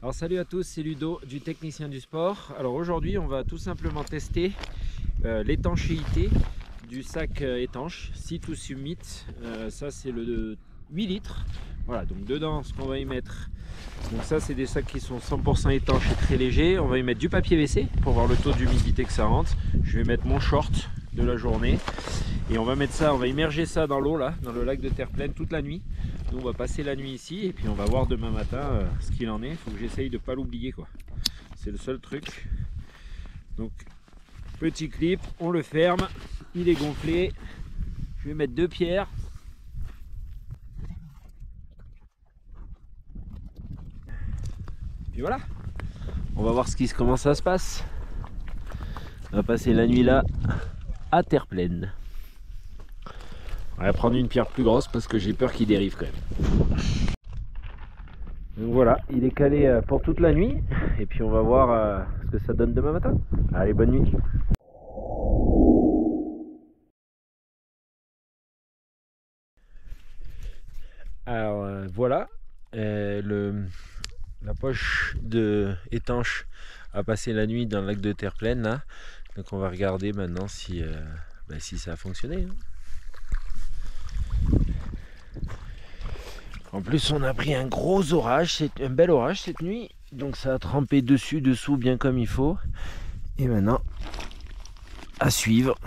Alors salut à tous, c'est Ludo du Technicien du Sport. Alors aujourd'hui on va tout simplement tester l'étanchéité du sac étanche Sea2 Summit. Ça c'est le 8 litres. Voilà, donc dedans ce qu'on va y mettre, donc ça c'est des sacs qui sont 100% étanches et très légers. On va y mettre du papier WC pour voir le taux d'humidité que ça rentre. Je vais mettre mon short de la journée et on va mettre ça, on va immerger ça dans l'eau là, dans le lac de terre pleine toute la nuit. Nous on va passer la nuit ici et puis on va voir demain matin ce qu'il en est. Il faut que j'essaye de pas l'oublier quoi. C'est le seul truc. Donc petit clip, on le ferme, il est gonflé. Je vais mettre 2 pierres. Puis voilà, on va voir comment ça se passe. On va passer la nuit là à terre pleine. On va prendre une pierre plus grosse parce que j'ai peur qu'il dérive quand même. Donc voilà, il est calé pour toute la nuit et puis on va voir ce que ça donne demain matin. Allez, bonne nuit. Alors voilà, la poche étanche a passé la nuit dans le lac de terre pleine là. Donc on va regarder maintenant si ça a fonctionné. En plus on a pris un gros orage, c'est un bel orage cette nuit. Donc ça a trempé dessus, dessous bien comme il faut. Et maintenant, à suivre.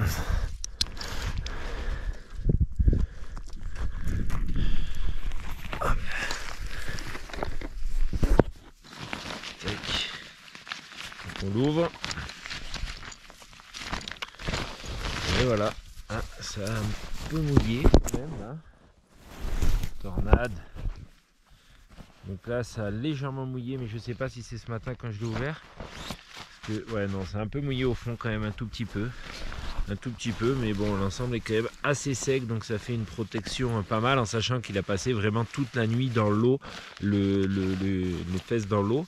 Hop. On l'ouvre. Et voilà. Ah, ça a un peu mouillé quand même là. Tornade. Donc là ça a légèrement mouillé, mais je sais pas si c'est ce matin quand je l'ai ouvert. Parce que, ouais non, c'est un peu mouillé au fond quand même, un tout petit peu, mais bon, l'ensemble est quand même assez sec, donc ça fait une protection pas mal, en sachant qu'il a passé vraiment toute la nuit dans l'eau, les fesses dans l'eau.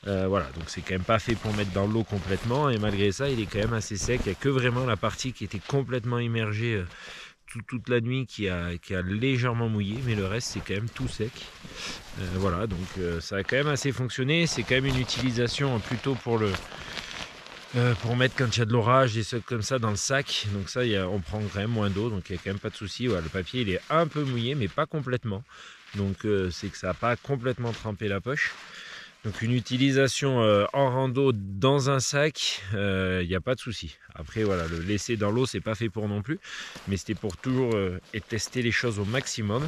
Voilà, donc c'est quand même pas fait pour mettre dans l'eau complètement, et malgré ça il est quand même assez sec. Il n'y a que vraiment la partie qui était complètement immergée toute la nuit qui a légèrement mouillé, mais le reste c'est quand même tout sec. Voilà, donc ça a quand même assez fonctionné. C'est quand même une utilisation plutôt pour mettre quand il y a de l'orage, des trucs comme ça dans le sac. Donc ça, on prend quand même moins d'eau, donc il n'y a quand même pas de souci. Voilà, le papier il est un peu mouillé, mais pas complètement. Donc c'est que ça n'a pas complètement trempé la poche. Donc une utilisation en rando dans un sac, il n'y a pas de souci. Après voilà, le laisser dans l'eau c'est pas fait pour non plus, mais c'était pour toujours tester les choses au maximum.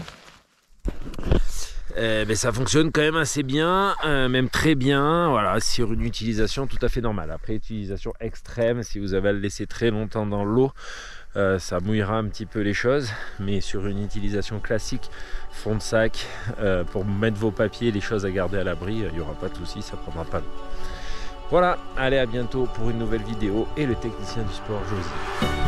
Mais ça fonctionne quand même assez bien, même très bien, voilà, sur une utilisation tout à fait normale. Après utilisation extrême, si vous avez à le laisser très longtemps dans l'eau, ça mouillera un petit peu les choses, mais sur une utilisation classique, fond de sac, pour mettre vos papiers, les choses à garder à l'abri, il n'y aura pas de souci, ça prendra pas. Voilà, allez, à bientôt pour une nouvelle vidéo, et le Technicien du Sport, je vous dis.